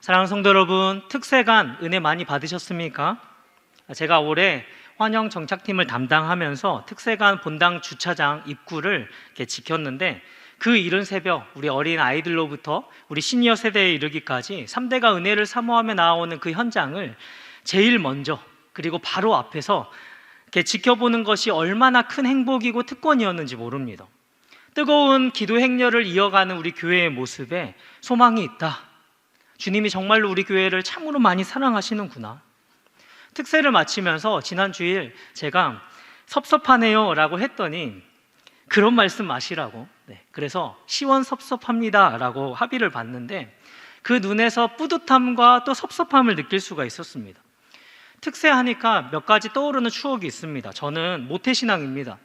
사랑하는 성도 여러분, 특세간 은혜 많이 받으셨습니까? 제가 올해 환영 정착팀을 담당하면서 특세간 본당 주차장 입구를 이렇게 지켰는데, 그 이른 새벽 우리 어린 아이들로부터 우리 시니어 세대에 이르기까지 3대가 은혜를 사모하며 나아오는 그 현장을 제일 먼저, 그리고 바로 앞에서 이렇게 지켜보는 것이 얼마나 큰 행복이고 특권이었는지 모릅니다. 뜨거운 기도 행렬을 이어가는 우리 교회의 모습에 소망이 있다. 주님이 정말로 우리 교회를 참으로 많이 사랑하시는구나. 특세를 마치면서 지난 주일 제가 섭섭하네요 라고 했더니 그런 말씀 마시라고, 그래서 시원섭섭합니다 라고 합의를 봤는데, 그 눈에서 뿌듯함과 또 섭섭함을 느낄 수가 있었습니다. 특세하니까 몇 가지 떠오르는 추억이 있습니다. 저는 모태신앙입니다.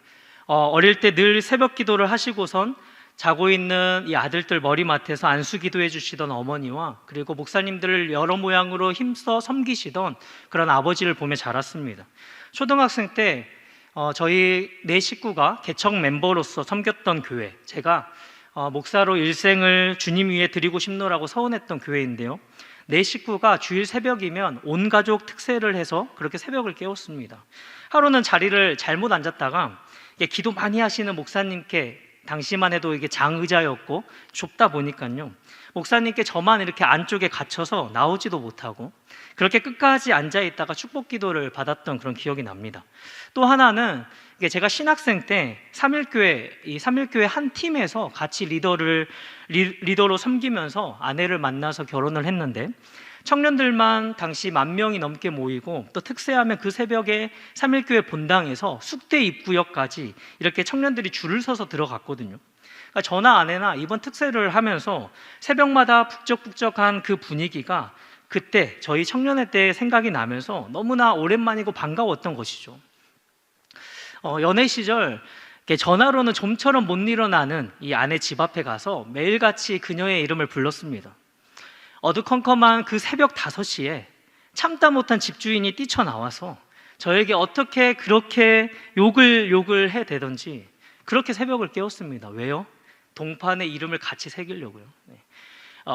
어릴 때 늘 새벽 기도를 하시고선 자고 있는 이 아들들 머리맡에서 안수 기도해 주시던 어머니와, 그리고 목사님들을 여러 모양으로 힘써 섬기시던 그런 아버지를 보며 자랐습니다. 초등학생 때 저희 네 식구가 개척 멤버로서 섬겼던 교회, 제가 목사로 일생을 주님 위에 드리고 싶노라고 서원했던 교회인데요, 네 식구가 주일 새벽이면 온 가족 특세를 해서 그렇게 새벽을 깨웠습니다. 하루는 자리를 잘못 앉았다가 기도 많이 하시는 목사님께, 당시만 해도 이게 장의자였고 좁다 보니까요, 목사님께 저만 이렇게 안쪽에 갇혀서 나오지도 못하고 그렇게 끝까지 앉아 있다가 축복 기도를 받았던 그런 기억이 납니다. 또 하나는 제가 신학생 때 삼일교회 한 팀에서 같이 리더로 섬기면서 아내를 만나서 결혼을 했는데, 청년들만 당시 10,000명이 넘게 모이고, 또 특세하면 그 새벽에 삼일교회 본당에서 숙대 입구역까지 이렇게 청년들이 줄을 서서 들어갔거든요. 그러니까 저나 아내나 이번 특세를 하면서 새벽마다 북적북적한 그 분위기가 그때 저희 청년회 때 생각이 나면서 너무나 오랜만이고 반가웠던 것이죠. 연애 시절 전화로는 좀처럼 못 일어나는 이 아내 집 앞에 가서 매일같이 그녀의 이름을 불렀습니다. 어두컴컴한 그 새벽 5시에 참다 못한 집주인이 뛰쳐나와서 저에게 어떻게 그렇게 욕을 해대던지 그렇게 새벽을 깨웠습니다. 왜요? 동판에 이름을 같이 새기려고요.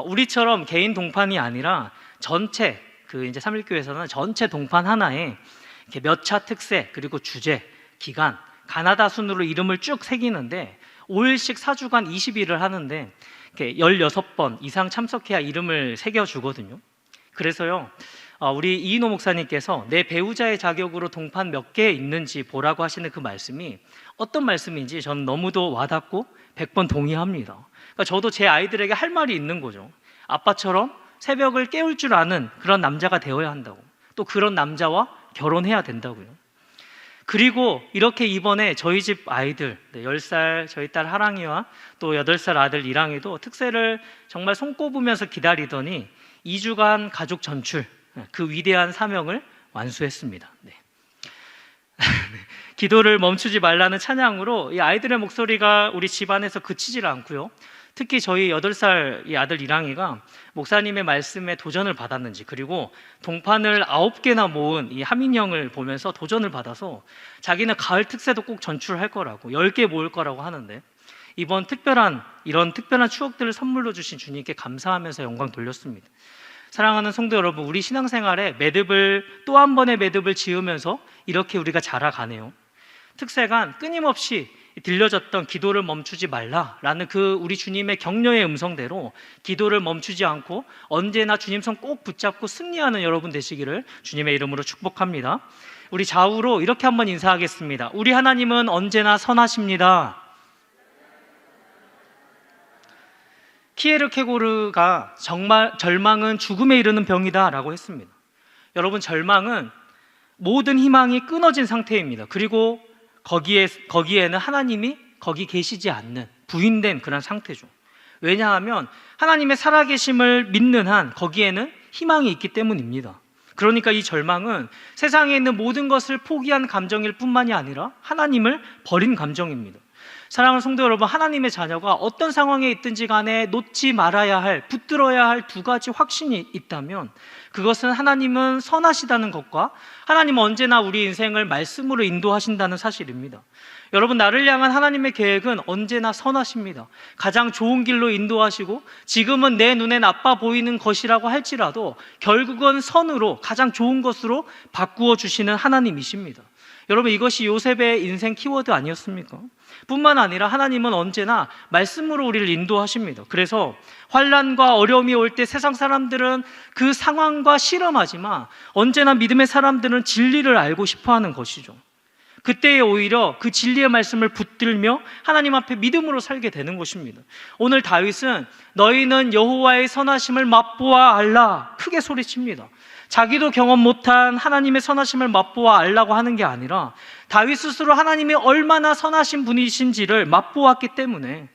우리처럼 개인 동판이 아니라 전체, 이제 삼일교회에서는 전체 동판 하나에 이렇게 몇 차 특세, 그리고 주제, 기간, 가나다 순으로 이름을 쭉 새기는데 5일씩 4주간 20일을 하는데 16번 이상 참석해야 이름을 새겨주거든요. 그래서요, 우리 이인호 목사님께서 내 배우자의 자격으로 동판 몇 개 있는지 보라고 하시는 그 말씀이 어떤 말씀인지 저는 너무도 와닿고 100번 동의합니다. 그러니까 저도 제 아이들에게 할 말이 있는 거죠. 아빠처럼 새벽을 깨울 줄 아는 그런 남자가 되어야 한다고, 또 그런 남자와 결혼해야 된다고요. 그리고 이렇게 이번에 저희 집 아이들 10살 저희 딸 하랑이와 또 8살 아들 이랑이도 특세를 정말 손꼽으면서 기다리더니 2주간 가족 전출, 그 위대한 사명을 완수했습니다. 기도를 멈추지 말라는 찬양으로 이 아이들의 목소리가 우리 집안에서 그치질 않고요, 특히 저희 8살 이 아들 이랑이가 목사님의 말씀에 도전을 받았는지, 그리고 동판을 9개나 모은 이 하민영을 보면서 도전을 받아서 자기는 가을 특세도 꼭 전출할 거라고, 10개 모을 거라고 하는데, 이번 이런 특별한 추억들을 선물로 주신 주님께 감사하면서 영광 돌렸습니다. 사랑하는 성도 여러분, 우리 신앙생활에 또 한 번의 매듭을 지으면서 이렇게 우리가 자라가네요. 특세간 끊임없이 들려졌던 기도를 멈추지 말라라는 그 우리 주님의 격려의 음성대로 기도를 멈추지 않고 언제나 주님 손 꼭 붙잡고 승리하는 여러분 되시기를 주님의 이름으로 축복합니다. 우리 좌우로 이렇게 한번 인사하겠습니다. 우리 하나님은 언제나 선하십니다. 키에르케고르가 절망은 죽음에 이르는 병이다 라고 했습니다. 여러분, 절망은 모든 희망이 끊어진 상태입니다. 그리고 거기에는 하나님이 거기 계시지 않는, 부인된 그런 상태죠. 왜냐하면 하나님의 살아계심을 믿는 한 거기에는 희망이 있기 때문입니다. 그러니까 이 절망은 세상에 있는 모든 것을 포기한 감정일 뿐만이 아니라 하나님을 버린 감정입니다. 사랑하는 성도 여러분, 하나님의 자녀가 어떤 상황에 있든지 간에 놓지 말아야 할, 붙들어야 할 2가지 확신이 있다면 그것은 하나님은 선하시다는 것과 하나님은 언제나 우리 인생을 말씀으로 인도하신다는 사실입니다. 여러분, 나를 향한 하나님의 계획은 언제나 선하십니다. 가장 좋은 길로 인도하시고 지금은 내 눈에 나빠 보이는 것이라고 할지라도 결국은 선으로 가장 좋은 것으로 바꾸어 주시는 하나님이십니다. 여러분, 이것이 요셉의 인생 키워드 아니었습니까? 뿐만 아니라 하나님은 언제나 말씀으로 우리를 인도하십니다. 그래서 환난과 어려움이 올 때 세상 사람들은 그 상황과 실험하지만 언제나 믿음의 사람들은 진리를 알고 싶어하는 것이죠. 그때에 오히려 그 진리의 말씀을 붙들며 하나님 앞에 믿음으로 살게 되는 것입니다. 오늘 다윗은 너희는 여호와의 선하심을 맛보아 알라 크게 소리칩니다. 자기도 경험 못한 하나님의 선하심을 맛보아 알라고 하는 게 아니라 다윗 스스로 하나님이 얼마나 선하신 분이신지를 맛보았기 때문에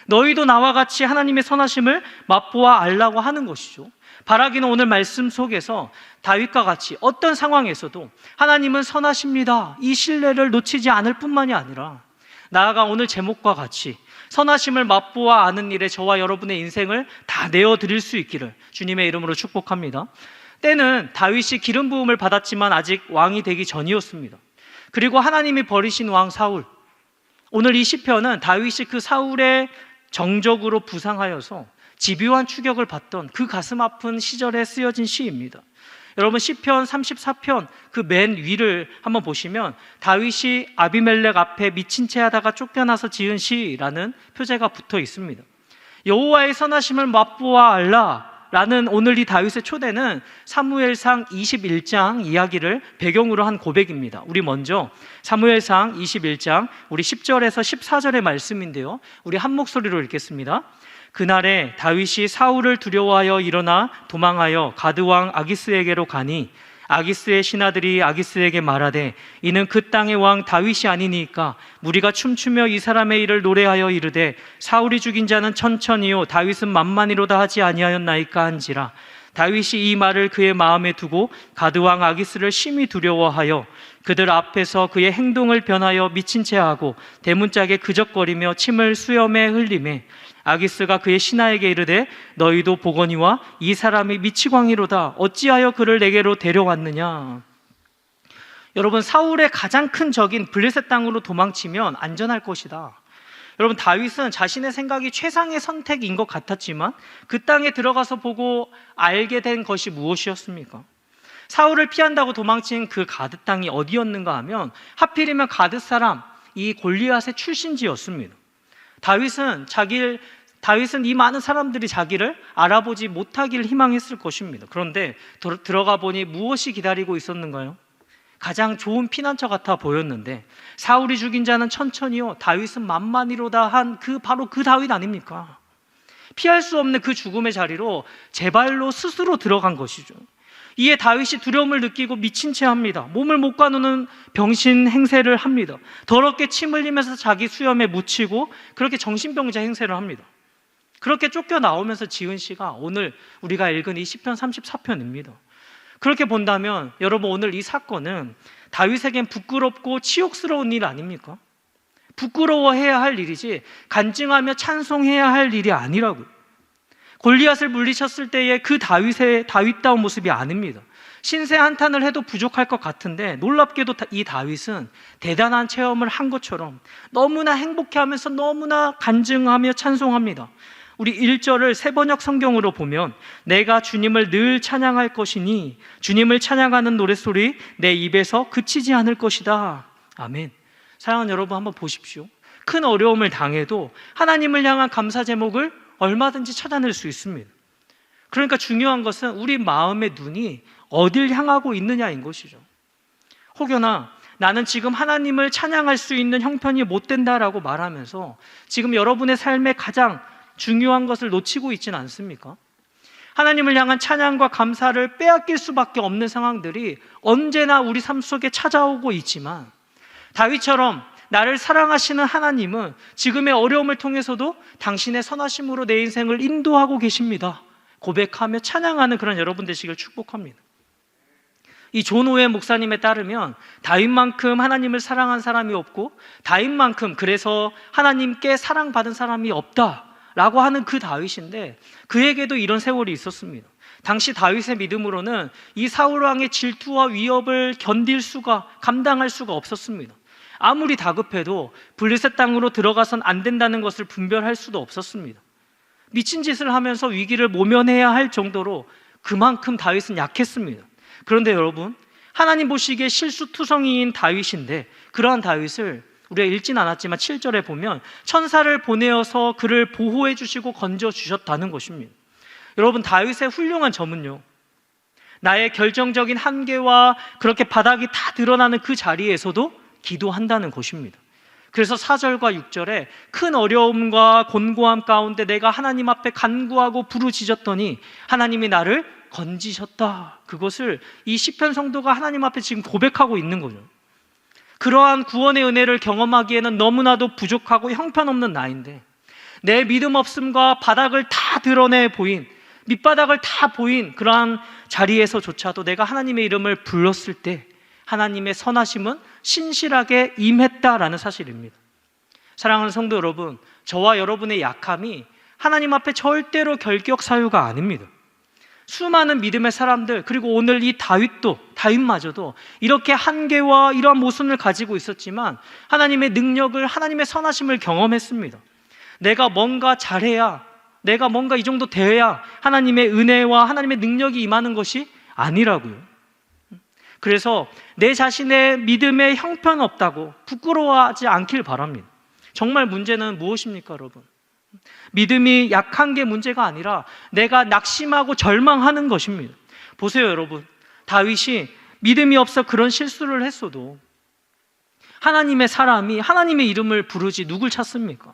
너희도 나와 같이 하나님의 선하심을 맛보아 알라고 하는 것이죠. 바라기는 오늘 말씀 속에서 다윗과 같이 어떤 상황에서도 하나님은 선하십니다, 이 신뢰를 놓치지 않을 뿐만이 아니라 나아가 오늘 제목과 같이 선하심을 맛보아 아는 일에 저와 여러분의 인생을 다 내어드릴 수 있기를 주님의 이름으로 축복합니다. 때는 다윗이 기름 부음을 받았지만 아직 왕이 되기 전이었습니다. 그리고 하나님이 버리신 왕 사울, 오늘 이 시편은 다윗이 그 사울의 정적으로 부상하여서 집요한 추격을 받던 그 가슴 아픈 시절에 쓰여진 시입니다. 여러분, 시편 34편 그 맨 위를 한번 보시면 다윗이 아비멜렉 앞에 미친 채 하다가 쫓겨나서 지은 시라는 표제가 붙어 있습니다. 여호와의 선하심을 맛보아 알라 라는 오늘 이 다윗의 초대는 사무엘상 21장 이야기를 배경으로 한 고백입니다. 우리 먼저 사무엘상 21장 우리 10절에서 14절의 말씀인데요, 우리 한 목소리로 읽겠습니다. 그날에 다윗이 사울을 두려워하여 일어나 도망하여 가드왕 아기스에게로 가니 아기스의 신하들이 아기스에게 말하되 이는 그 땅의 왕 다윗이 아니니까 무리가 춤추며 이 사람의 일을 노래하여 이르되 사울이 죽인 자는 천천히요 다윗은 만만이로다 하지 아니하였나이까 한지라. 다윗이 이 말을 그의 마음에 두고 가드왕 아기스를 심히 두려워하여 그들 앞에서 그의 행동을 변하여 미친 채 하고 대문짝에 그적거리며 침을 수염에 흘리매 아기스가 그의 신하에게 이르되 너희도 보거니와 이 사람이 미치광이로다 어찌하여 그를 내게로 데려왔느냐. 여러분, 사울의 가장 큰 적인 블레셋 땅으로 도망치면 안전할 것이다. 여러분, 다윗은 자신의 생각이 최상의 선택인 것 같았지만 그 땅에 들어가서 보고 알게 된 것이 무엇이었습니까? 사울을 피한다고 도망친 그 가드 땅이 어디였는가 하면 하필이면 가드 사람 이 골리앗의 출신지였습니다. 다윗은 이 많은 사람들이 자기를 알아보지 못하기를 희망했을 것입니다. 그런데 들어가 보니 무엇이 기다리고 있었는가요? 가장 좋은 피난처 같아 보였는데 사울이 죽인 자는 천천히요 다윗은 만만이로다 한 바로 그 다윗 아닙니까? 피할 수 없는 그 죽음의 자리로 제 발로 스스로 들어간 것이죠. 이에 다윗이 두려움을 느끼고 미친 채 합니다. 몸을 못 가누는 병신 행세를 합니다. 더럽게 침 흘리면서 자기 수염에 묻히고 그렇게 정신병자 행세를 합니다. 그렇게 쫓겨나오면서 지은 시가 오늘 우리가 읽은 이 시편 34편입니다. 그렇게 본다면 여러분, 오늘 이 사건은 다윗에겐 부끄럽고 치욕스러운 일 아닙니까? 부끄러워해야 할 일이지 간증하며 찬송해야 할 일이 아니라고요. 골리앗을 물리쳤을 때의 그 다윗다운 모습이 아닙니다. 신세 한탄을 해도 부족할 것 같은데 놀랍게도 이 다윗은 대단한 체험을 한 것처럼 너무나 행복해하면서 너무나 간증하며 찬송합니다. 우리 1절을 새번역 성경으로 보면 내가 주님을 늘 찬양할 것이니 주님을 찬양하는 노랫소리 내 입에서 그치지 않을 것이다. 아멘. 사랑하는 여러분, 한번 보십시오. 큰 어려움을 당해도 하나님을 향한 감사 제목을 얼마든지 찾아낼 수 있습니다. 그러니까 중요한 것은 우리 마음의 눈이 어딜 향하고 있느냐인 것이죠. 혹여나 나는 지금 하나님을 찬양할 수 있는 형편이 못 된다라고 말하면서 지금 여러분의 삶에 가장 중요한 것을 놓치고 있지는 않습니까? 하나님을 향한 찬양과 감사를 빼앗길 수밖에 없는 상황들이 언제나 우리 삶 속에 찾아오고 있지만 다윗처럼 나를 사랑하시는 하나님은 지금의 어려움을 통해서도 당신의 선하심으로 내 인생을 인도하고 계십니다. 고백하며 찬양하는 그런 여러분 되시길 축복합니다. 이 존 오웬 목사님에 따르면 다윗만큼 하나님을 사랑한 사람이 없고 다윗만큼 그래서 하나님께 사랑받은 사람이 없다라고 하는 그 다윗인데 그에게도 이런 세월이 있었습니다. 당시 다윗의 믿음으로는 이 사울 왕의 질투와 위협을 감당할 수가 없었습니다. 아무리 다급해도 블레셋 땅으로 들어가선 안 된다는 것을 분별할 수도 없었습니다. 미친 짓을 하면서 위기를 모면해야 할 정도로 그만큼 다윗은 약했습니다. 그런데 여러분, 하나님 보시기에 실수투성이인 다윗인데, 그러한 다윗을 우리가 읽진 않았지만 7절에 보면 천사를 보내어서 그를 보호해 주시고 건져 주셨다는 것입니다. 여러분, 다윗의 훌륭한 점은요, 나의 결정적인 한계와 그렇게 바닥이 다 드러나는 그 자리에서도 기도한다는 것입니다. 그래서 4절과 6절에 큰 어려움과 곤고함 가운데 내가 하나님 앞에 간구하고 부르짖었더니 하나님이 나를 건지셨다. 그것을 이 시편 성도가 하나님 앞에 지금 고백하고 있는 거죠. 그러한 구원의 은혜를 경험하기에는 너무나도 부족하고 형편없는 나인데, 내 믿음 없음과 바닥을 다 드러내 보인, 밑바닥을 다 보인 그러한 자리에서조차도 내가 하나님의 이름을 불렀을 때 하나님의 선하심은 신실하게 임했다라는 사실입니다. 사랑하는 성도 여러분, 저와 여러분의 약함이 하나님 앞에 절대로 결격 사유가 아닙니다. 수많은 믿음의 사람들, 그리고 오늘 이 다윗마저도 이렇게 한계와 이러한 모순을 가지고 있었지만 하나님의 능력을, 하나님의 선하심을 경험했습니다. 내가 뭔가 잘해야, 내가 뭔가 이 정도 돼야 하나님의 은혜와 하나님의 능력이 임하는 것이 아니라고요. 그래서 내 자신의 믿음에 형편없다고 부끄러워하지 않길 바랍니다. 정말 문제는 무엇입니까, 여러분? 믿음이 약한 게 문제가 아니라 내가 낙심하고 절망하는 것입니다. 보세요, 여러분. 다윗이 믿음이 없어 그런 실수를 했어도 하나님의 사람이 하나님의 이름을 부르지 누굴 찾습니까?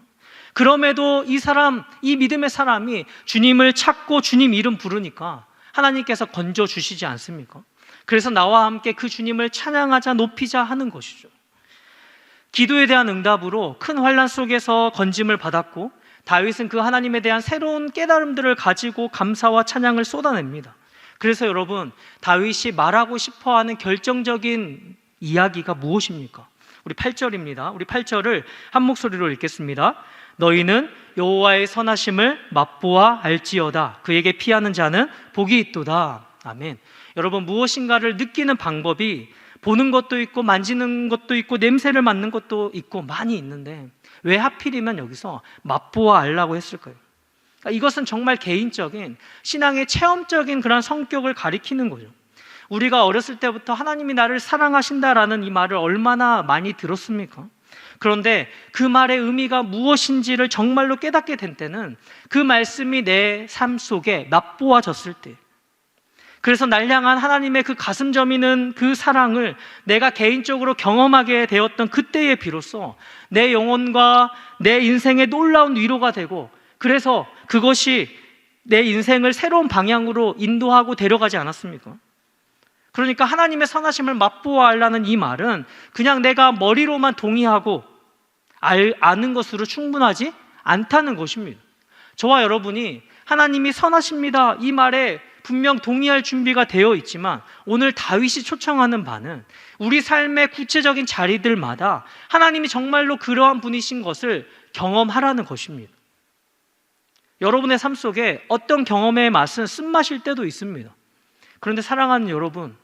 그럼에도 이 믿음의 사람이 주님을 찾고 주님 이름 부르니까 하나님께서 건져주시지 않습니까? 그래서 나와 함께 그 주님을 찬양하자, 높이자 하는 것이죠. 기도에 대한 응답으로 큰 환난 속에서 건짐을 받았고, 다윗은 그 하나님에 대한 새로운 깨달음들을 가지고 감사와 찬양을 쏟아냅니다. 그래서 여러분, 다윗이 말하고 싶어하는 결정적인 이야기가 무엇입니까? 우리 8절입니다. 우리 8절을 한 목소리로 읽겠습니다. 너희는 여호와의 선하심을 맛보아 알지어다. 그에게 피하는 자는 복이 있도다. 아멘. 여러분, 무엇인가를 느끼는 방법이 보는 것도 있고 만지는 것도 있고 냄새를 맡는 것도 있고 많이 있는데 왜 하필이면 여기서 맛보아 알라고 했을까요? 그러니까 이것은 정말 개인적인 신앙의 체험적인 그런 성격을 가리키는 거죠. 우리가 어렸을 때부터 하나님이 나를 사랑하신다라는 이 말을 얼마나 많이 들었습니까? 그런데 그 말의 의미가 무엇인지를 정말로 깨닫게 된 때는 그 말씀이 내 삶 속에 맛보아졌을 때, 그래서 날 향한 하나님의 그 가슴 저미는 그 사랑을 내가 개인적으로 경험하게 되었던 그때에 비로소 내 영혼과 내 인생의 놀라운 위로가 되고, 그래서 그것이 내 인생을 새로운 방향으로 인도하고 데려가지 않았습니까? 그러니까 하나님의 선하심을 맛보아 알라는 이 말은 그냥 내가 머리로만 동의하고 아는 것으로 충분하지 않다는 것입니다. 저와 여러분이 하나님이 선하십니다 이 말에 분명 동의할 준비가 되어 있지만, 오늘 다윗이 초청하는 바는 우리 삶의 구체적인 자리들마다 하나님이 정말로 그러한 분이신 것을 경험하라는 것입니다. 여러분의 삶 속에 어떤 경험의 맛은 쓴맛일 때도 있습니다. 그런데 사랑하는 여러분,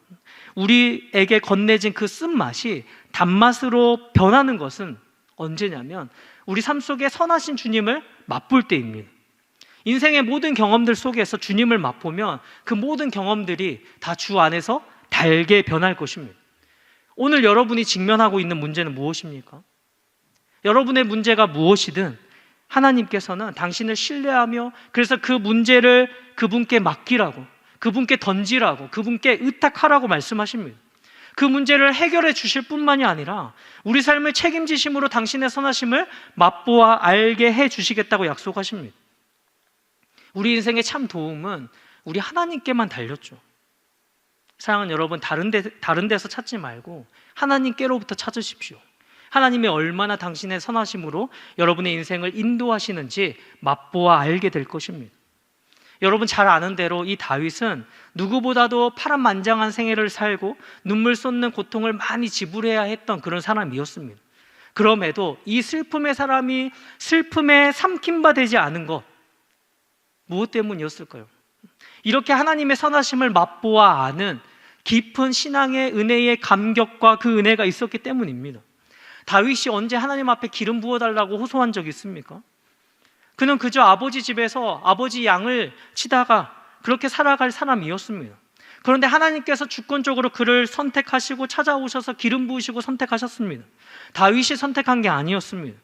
우리에게 건네진 그 쓴맛이 단맛으로 변하는 것은 언제냐면 우리 삶 속에 선하신 주님을 맛볼 때입니다. 인생의 모든 경험들 속에서 주님을 맛보면 그 모든 경험들이 다 주 안에서 달게 변할 것입니다. 오늘 여러분이 직면하고 있는 문제는 무엇입니까? 여러분의 문제가 무엇이든 하나님께서는 당신을 신뢰하며, 그래서 그 문제를 그분께 맡기라고, 그분께 던지라고, 그분께 의탁하라고 말씀하십니다. 그 문제를 해결해 주실 뿐만이 아니라 우리 삶을 책임지심으로 당신의 선하심을 맛보아 알게 해 주시겠다고 약속하십니다. 우리 인생의 참 도움은 우리 하나님께만 달렸죠. 사랑하는 여러분, 다른 데서 찾지 말고 하나님께로부터 찾으십시오. 하나님이 얼마나 당신의 선하심으로 여러분의 인생을 인도하시는지 맛보아 알게 될 것입니다. 여러분 잘 아는 대로 이 다윗은 누구보다도 파란만장한 생애를 살고 눈물 쏟는 고통을 많이 지불해야 했던 그런 사람이었습니다. 그럼에도 이 슬픔의 사람이 슬픔에 삼킨 바 되지 않은 것, 무엇 때문이었을까요? 이렇게 하나님의 선하심을 맛보아 아는 깊은 신앙의 은혜의 감격과 그 은혜가 있었기 때문입니다. 다윗이 언제 하나님 앞에 기름 부어달라고 호소한 적이 있습니까? 그는 그저 아버지 집에서 아버지 양을 치다가 그렇게 살아갈 사람이었습니다. 그런데 하나님께서 주권적으로 그를 선택하시고 찾아오셔서 기름 부으시고 선택하셨습니다. 다윗이 선택한 게 아니었습니다.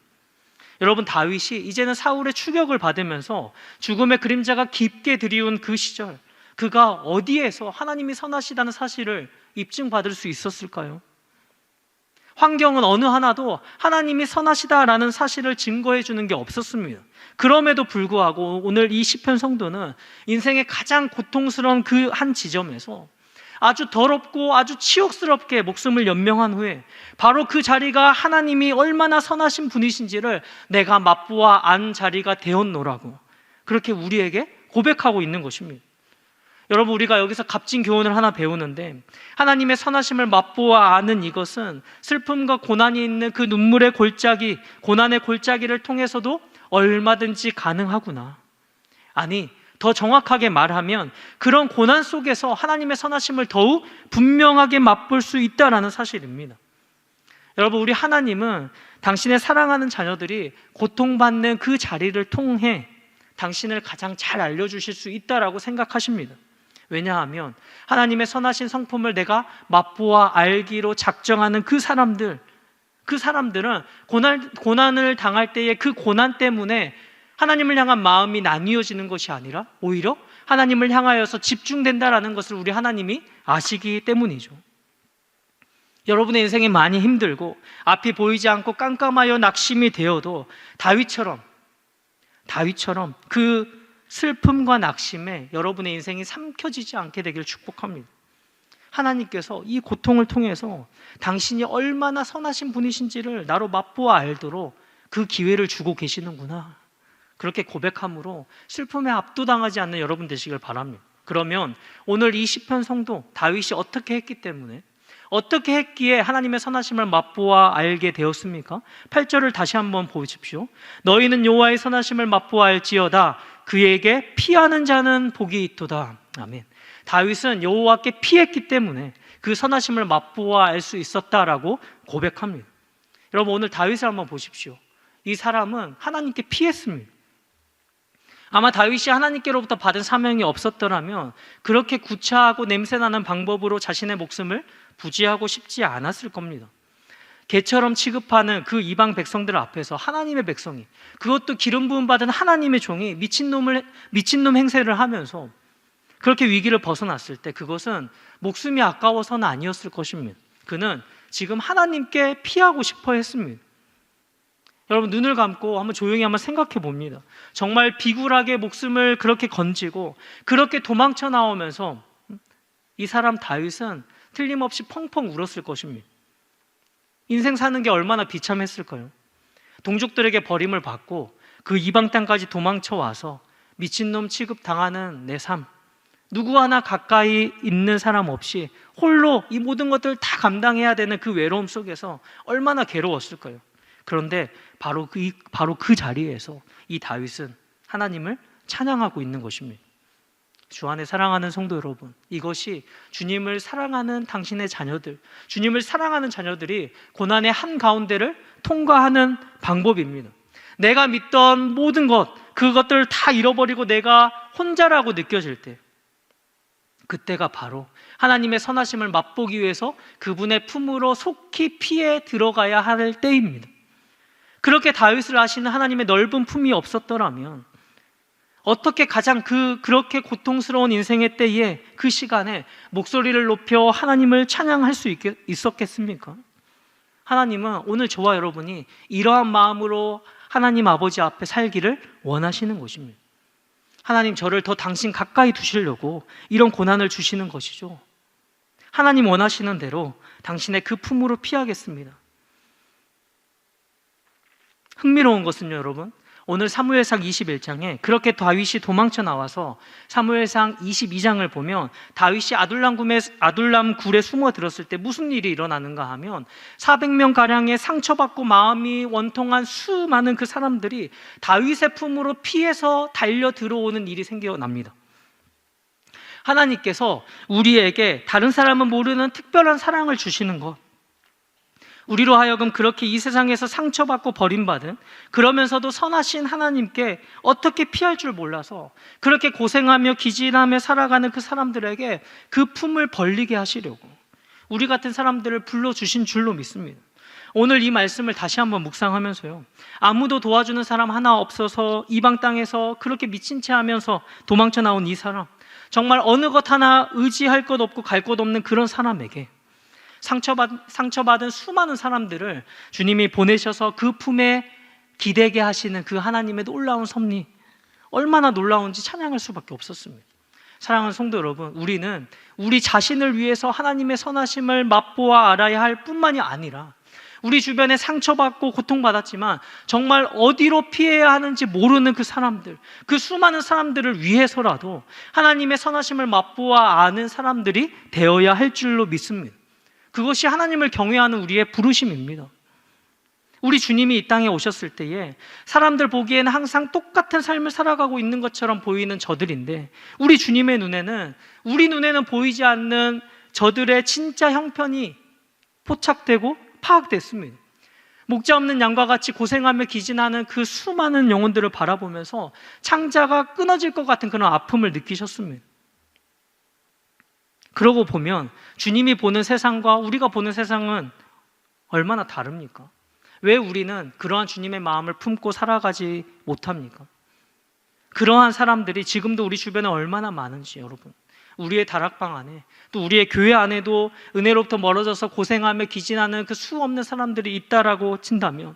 여러분, 다윗이 이제는 사울의 추격을 받으면서 죽음의 그림자가 깊게 드리운 그 시절, 그가 어디에서 하나님이 선하시다는 사실을 입증받을 수 있었을까요? 환경은 어느 하나도 하나님이 선하시다라는 사실을 증거해 주는 게 없었습니다. 그럼에도 불구하고 오늘 이 시편 성도는 인생의 가장 고통스러운 그 한 지점에서 아주 더럽고 아주 치욕스럽게 목숨을 연명한 후에 바로 그 자리가 하나님이 얼마나 선하신 분이신지를 내가 맛보아 안 자리가 되었노라고 그렇게 우리에게 고백하고 있는 것입니다. 여러분, 우리가 여기서 값진 교훈을 하나 배우는데, 하나님의 선하심을 맛보아 아는 이것은 슬픔과 고난이 있는 그 눈물의 골짜기, 고난의 골짜기를 통해서도 얼마든지 가능하구나. 아니, 더 정확하게 말하면 그런 고난 속에서 하나님의 선하심을 더욱 분명하게 맛볼 수 있다는 사실입니다. 여러분, 우리 하나님은 당신의 사랑하는 자녀들이 고통받는 그 자리를 통해 당신을 가장 잘 알려주실 수 있다라고 생각하십니다. 왜냐하면 하나님의 선하신 성품을 내가 맛보아 알기로 작정하는 그 사람들은 고난을 당할 때의 그 고난 때문에 하나님을 향한 마음이 나뉘어지는 것이 아니라 오히려 하나님을 향하여서 집중된다라는 것을 우리 하나님이 아시기 때문이죠. 여러분의 인생이 많이 힘들고 앞이 보이지 않고 깜깜하여 낙심이 되어도 다윗처럼 그 슬픔과 낙심에 여러분의 인생이 삼켜지지 않게 되길 축복합니다. 하나님께서 이 고통을 통해서 당신이 얼마나 선하신 분이신지를 나로 맛보아 알도록 그 기회를 주고 계시는구나, 그렇게 고백함으로 슬픔에 압도당하지 않는 여러분 되시길 바랍니다. 그러면 오늘 이 시편 성도 다윗이 어떻게 했기에 하나님의 선하심을 맛보아 알게 되었습니까? 8절을 다시 한번 보십시오. 너희는 여호와의 선하심을 맛보아 알지어다. 그에게 피하는 자는 복이 있도다. 아멘. 다윗은 여호와께 피했기 때문에 그 선하심을 맛보아 알 수 있었다라고 고백합니다. 여러분, 오늘 다윗을 한번 보십시오. 이 사람은 하나님께 피했습니다. 아마 다윗이 하나님께로부터 받은 사명이 없었더라면 그렇게 구차하고 냄새나는 방법으로 자신의 목숨을 부지하고 싶지 않았을 겁니다. 개처럼 취급하는 그 이방 백성들 앞에서 하나님의 백성이, 그것도 기름 부음 받은 하나님의 종이 미친놈 행세를 하면서 그렇게 위기를 벗어났을 때 그것은 목숨이 아까워서는 아니었을 것입니다. 그는 지금 하나님께 피하고 싶어 했습니다. 여러분, 눈을 감고 한번 조용히 한번 생각해 봅니다. 정말 비굴하게 목숨을 그렇게 건지고 그렇게 도망쳐 나오면서 이 사람 다윗은 틀림없이 펑펑 울었을 것입니다. 인생 사는 게 얼마나 비참했을까요? 동족들에게 버림을 받고 그 이방 땅까지 도망쳐 와서 미친놈 취급당하는 내 삶, 누구 하나 가까이 있는 사람 없이 홀로 이 모든 것들을 다 감당해야 되는 그 외로움 속에서 얼마나 괴로웠을까요? 그런데 바로 그 자리에서 이 다윗은 하나님을 찬양하고 있는 것입니다. 주 안에 사랑하는 성도 여러분, 이것이 주님을 사랑하는 당신의 자녀들, 주님을 사랑하는 자녀들이 고난의 한가운데를 통과하는 방법입니다. 내가 믿던 모든 그것들을 다 잃어버리고 내가 혼자라고 느껴질 때, 그때가 바로 하나님의 선하심을 맛보기 위해서 그분의 품으로 속히 피해 들어가야 할 때입니다. 그렇게 다윗을 아시는 하나님의 넓은 품이 없었더라면 어떻게 그렇게 고통스러운 인생의 때에 그 시간에 목소리를 높여 하나님을 찬양할 수 있었겠습니까? 하나님은 오늘 저와 여러분이 이러한 마음으로 하나님 아버지 앞에 살기를 원하시는 것입니다. 하나님, 저를 더 당신 가까이 두시려고 이런 고난을 주시는 것이죠. 하나님 원하시는 대로 당신의 그 품으로 피하겠습니다. 흥미로운 것은요, 여러분, 오늘 사무엘상 21장에 그렇게 다윗이 도망쳐 나와서 사무엘상 22장을 보면 다윗이 아둘람 굴에 숨어 들었을 때 무슨 일이 일어나는가 하면 400명가량의 상처받고 마음이 원통한 수많은 그 사람들이 다윗의 품으로 피해서 달려 들어오는 일이 생겨납니다. 하나님께서 우리에게 다른 사람은 모르는 특별한 사랑을 주시는 것, 우리로 하여금 그렇게 이 세상에서 상처받고 버림받은, 그러면서도 선하신 하나님께 어떻게 피할 줄 몰라서 그렇게 고생하며 기진하며 살아가는 그 사람들에게 그 품을 벌리게 하시려고 우리 같은 사람들을 불러주신 줄로 믿습니다. 오늘 이 말씀을 다시 한번 묵상하면서요, 아무도 도와주는 사람 하나 없어서 이방 땅에서 그렇게 미친 채 하면서 도망쳐 나온 이 사람, 정말 어느 것 하나 의지할 것 없고 갈 곳 없는 그런 사람에게 상처받은 수많은 사람들을 주님이 보내셔서 그 품에 기대게 하시는 그 하나님의 놀라운 섭리, 얼마나 놀라운지 찬양할 수밖에 없었습니다. 사랑하는 성도 여러분, 우리는 우리 자신을 위해서 하나님의 선하심을 맛보아 알아야 할 뿐만이 아니라 우리 주변에 상처받고 고통받았지만 정말 어디로 피해야 하는지 모르는 그 사람들, 그 수많은 사람들을 위해서라도 하나님의 선하심을 맛보아 아는 사람들이 되어야 할 줄로 믿습니다. 그것이 하나님을 경외하는 우리의 부르심입니다. 우리 주님이 이 땅에 오셨을 때에 사람들 보기에는 항상 똑같은 삶을 살아가고 있는 것처럼 보이는 저들인데, 우리 주님의 눈에는, 우리 눈에는 보이지 않는 저들의 진짜 형편이 포착되고 파악됐습니다. 목자 없는 양과 같이 고생하며 기진하는 그 수많은 영혼들을 바라보면서 창자가 끊어질 것 같은 그런 아픔을 느끼셨습니다. 그러고 보면 주님이 보는 세상과 우리가 보는 세상은 얼마나 다릅니까? 왜 우리는 그러한 주님의 마음을 품고 살아가지 못합니까? 그러한 사람들이 지금도 우리 주변에 얼마나 많은지, 여러분, 우리의 다락방 안에, 또 우리의 교회 안에도 은혜로부터 멀어져서 고생하며 기진하는 그 수 없는 사람들이 있다라고 친다면,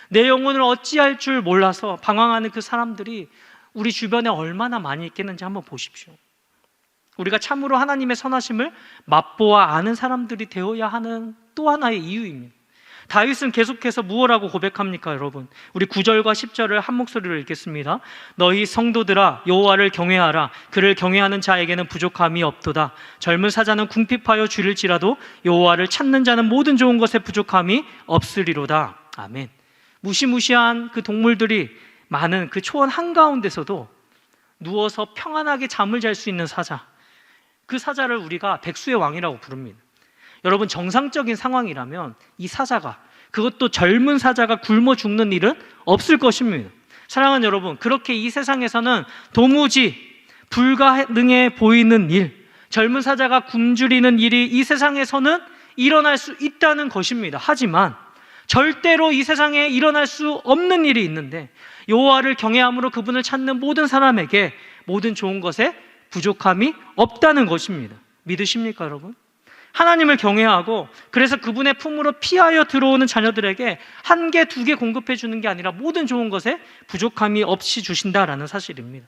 내 영혼을 어찌할 줄 몰라서 방황하는 그 사람들이 우리 주변에 얼마나 많이 있겠는지 한번 보십시오. 우리가 참으로 하나님의 선하심을 맛보아 아는 사람들이 되어야 하는 또 하나의 이유입니다. 다윗은 계속해서 무엇라고 고백합니까, 여러분? 우리 9절과 10절을 한 목소리로 읽겠습니다. 너희 성도들아, 여호와를 경외하라. 그를 경외하는 자에게는 부족함이 없도다. 젊은 사자는 궁핍하여 줄일지라도 여호와를 찾는 자는 모든 좋은 것에 부족함이 없으리로다. 아멘. 무시무시한 그 동물들이 많은 그 초원 한가운데서도 누워서 평안하게 잠을 잘 수 있는 사자, 그 사자를 우리가 백수의 왕이라고 부릅니다. 여러분, 정상적인 상황이라면 이 사자가, 그것도 젊은 사자가 굶어 죽는 일은 없을 것입니다. 사랑하는 여러분, 그렇게 이 세상에서는 도무지 불가능해 보이는 일, 젊은 사자가 굶주리는 일이 이 세상에서는 일어날 수 있다는 것입니다. 하지만 절대로 이 세상에 일어날 수 없는 일이 있는데, 여호와를 경외함으로 그분을 찾는 모든 사람에게 모든 좋은 것에 부족함이 없다는 것입니다. 믿으십니까, 여러분? 하나님을 경외하고 그래서 그분의 품으로 피하여 들어오는 자녀들에게 한 개, 두 개 공급해 주는 게 아니라 모든 좋은 것에 부족함이 없이 주신다라는 사실입니다.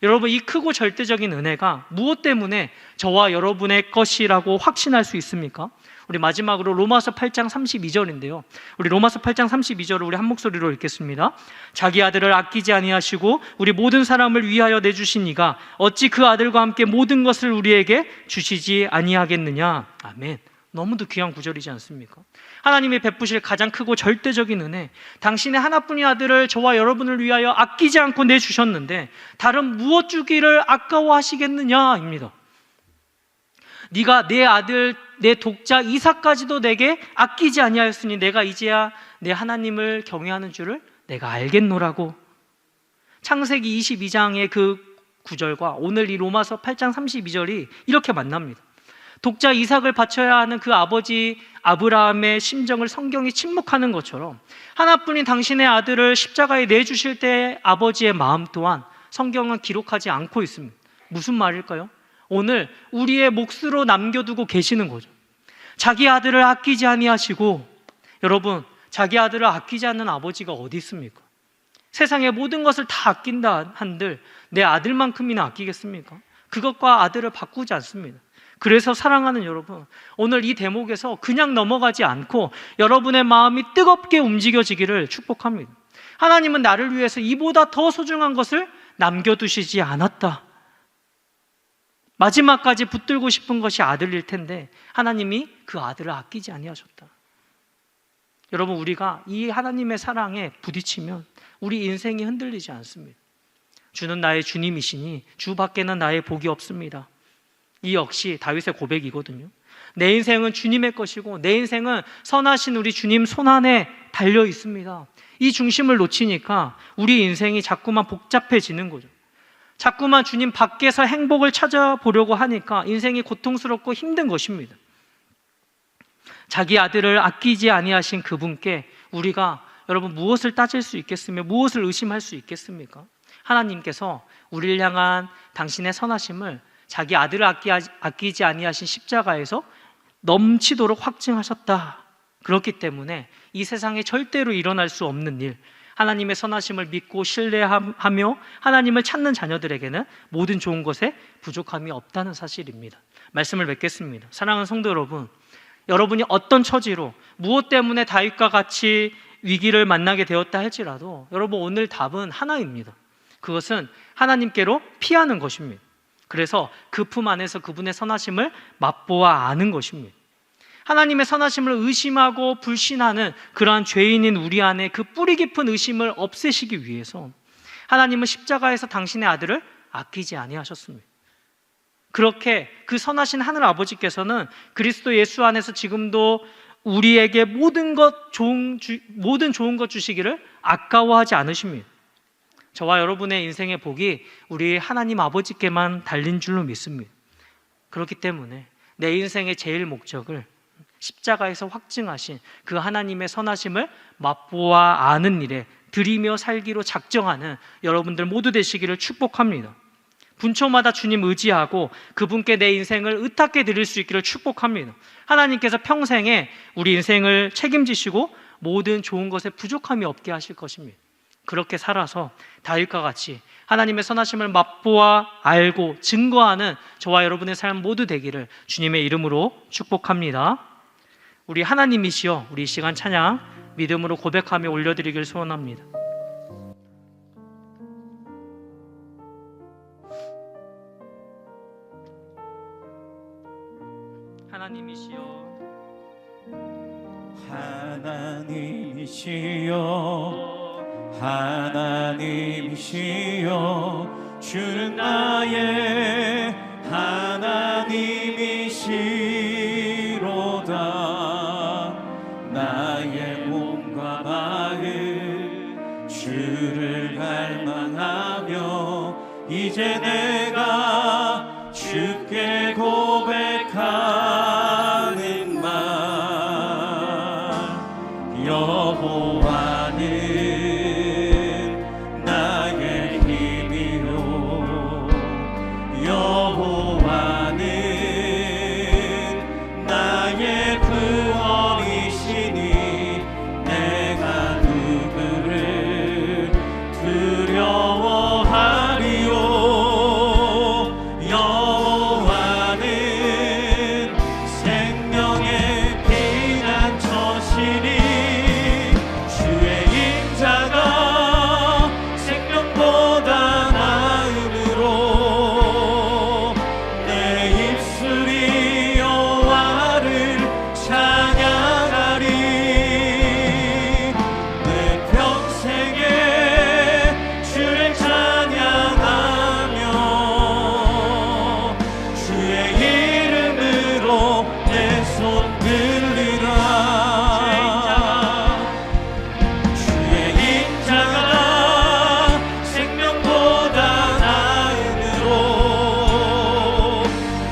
여러분, 이 크고 절대적인 은혜가 무엇 때문에 저와 여러분의 것이라고 확신할 수 있습니까? 우리 마지막으로 로마서 8장 32절인데요. 우리 로마서 8장 32절을 우리 한 목소리로 읽겠습니다. 자기 아들을 아끼지 아니하시고 우리 모든 사람을 위하여 내주신 이가 어찌 그 아들과 함께 모든 것을 우리에게 주시지 아니하겠느냐. 아멘. 너무도 귀한 구절이지 않습니까? 하나님이 베푸실 가장 크고 절대적인 은혜, 당신의 하나뿐인 아들을 저와 여러분을 위하여 아끼지 않고 내주셨는데 다른 무엇 주기를 아까워하시겠느냐입니다. 네가 내 아들, 내 독자 이삭까지도 내게 아끼지 아니하였으니 내가 이제야 내 하나님을 경외하는 줄을 내가 알겠노라고. 창세기 22장의 그 구절과 오늘 이 로마서 8장 32절이 이렇게 만납니다. 독자 이삭을 바쳐야 하는 그 아버지 아브라함의 심정을 성경이 침묵하는 것처럼 하나뿐인 당신의 아들을 십자가에 내주실 때 아버지의 마음 또한 성경은 기록하지 않고 있습니다. 무슨 말일까요? 오늘 우리의 몫으로 남겨두고 계시는 거죠. 자기 아들을 아끼지 아니하시고, 여러분, 자기 아들을 아끼지 않는 아버지가 어디 있습니까? 세상의 모든 것을 다 아낀다 한들 내 아들만큼이나 아끼겠습니까? 그것과 아들을 바꾸지 않습니다. 그래서 사랑하는 여러분, 오늘 이 대목에서 그냥 넘어가지 않고 여러분의 마음이 뜨겁게 움직여지기를 축복합니다. 하나님은 나를 위해서 이보다 더 소중한 것을 남겨두시지 않았다. 마지막까지 붙들고 싶은 것이 아들일 텐데 하나님이 그 아들을 아끼지 아니하셨다. 여러분, 우리가 이 하나님의 사랑에 부딪히면 우리 인생이 흔들리지 않습니다. 주는 나의 주님이시니 주 밖에는 나의 복이 없습니다. 이 역시 다윗의 고백이거든요. 내 인생은 주님의 것이고 내 인생은 선하신 우리 주님 손안에 달려 있습니다. 이 중심을 놓치니까 우리 인생이 자꾸만 복잡해지는 거죠. 자꾸만 주님 밖에서 행복을 찾아보려고 하니까 인생이 고통스럽고 힘든 것입니다. 자기 아들을 아끼지 아니하신 그분께 우리가 여러분 무엇을 따질 수 있겠으며 무엇을 의심할 수 있겠습니까? 하나님께서 우리를 향한 당신의 선하심을 자기 아들을 아끼지 아니하신 십자가에서 넘치도록 확증하셨다. 그렇기 때문에 이 세상에 절대로 일어날 수 없는 일, 하나님의 선하심을 믿고 신뢰하며 하나님을 찾는 자녀들에게는 모든 좋은 것에 부족함이 없다는 사실입니다. 말씀을 맺겠습니다. 사랑하는 성도 여러분, 여러분이 어떤 처지로 무엇 때문에 다윗과 같이 위기를 만나게 되었다 할지라도 여러분 오늘 답은 하나입니다. 그것은 하나님께로 피하는 것입니다. 그래서 그 품 안에서 그분의 선하심을 맛보아 아는 것입니다. 하나님의 선하심을 의심하고 불신하는 그러한 죄인인 우리 안에 그 뿌리 깊은 의심을 없애시기 위해서 하나님은 십자가에서 당신의 아들을 아끼지 아니하셨습니다. 그렇게 그 선하신 하늘 아버지께서는 그리스도 예수 안에서 지금도 우리에게 모든 좋은 것 주시기를 아까워하지 않으십니다. 저와 여러분의 인생의 복이 우리 하나님 아버지께만 달린 줄로 믿습니다. 그렇기 때문에 내 인생의 제일 목적을 십자가에서 확증하신 그 하나님의 선하심을 맛보아 아는 일에 드리며 살기로 작정하는 여러분들 모두 되시기를 축복합니다. 분초마다 주님 의지하고 그분께 내 인생을 의탁해 드릴 수 있기를 축복합니다. 하나님께서 평생에 우리 인생을 책임지시고 모든 좋은 것에 부족함이 없게 하실 것입니다. 그렇게 살아서 다윗과 같이 하나님의 선하심을 맛보아 알고 증거하는 저와 여러분의 삶 모두 되기를 주님의 이름으로 축복합니다. 우리 하나님이시여, 우리 이 시간 찬양 믿음으로 고백하며 올려드리길 소원합니다. 하나님이시여, 하나님이시여, 주는 나의 하나님이시로다. 나의 몸과 마음 주를 갈망하며 이제 내가 주께 고백하는 말, 여호와는 나의 힘이요, 여호와는 나의 구원이시니 내가 누구를 두려워하리요. 여호와는 생명의 피난처시니 주의 인자가 생명보다 나음으로 내 입술이 여호와를 찬양하리. 내 평생에 주를 찬양하며 주의 이름으로 내 손 들리라. 주의 인자가 생명보다 나음으로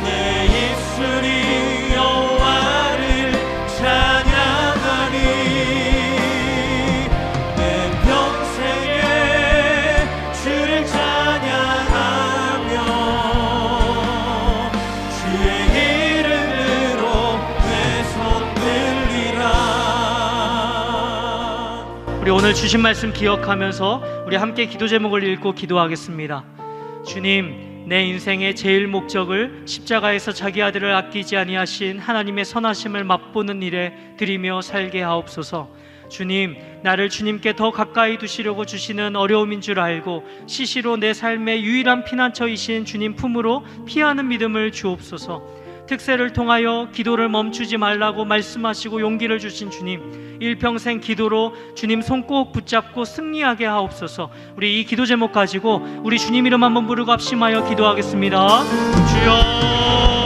내 입술이 여호와를 찬양하리. 내 평생에 주를 찬양하며 주의 이름으로 내 손 들리라. 우리 오늘 주신 말씀 기억하면서 우리 함께 기도 제목을 읽고 기도하겠습니다. 주님, 내 인생의 제일 목적을 십자가에서 자기 아들을 아끼지 아니하신 하나님의 선하심을 맛보는 일에 드리며 살게 하옵소서. 주님, 나를 주님께 더 가까이 두시려고 주시는 어려움인 줄 알고 시시로 내 삶의 유일한 피난처이신 주님 품으로 피하는 믿음을 주옵소서. 특세를 통하여 기도를 멈추지 말라고 말씀하시고 용기를 주신 주님, 일평생 기도로 주님 손 꼭 붙잡고 승리하게 하옵소서. 우리 이 기도 제목 가지고 우리 주님 이름 한번 부르고 합심하여 기도하겠습니다. 주여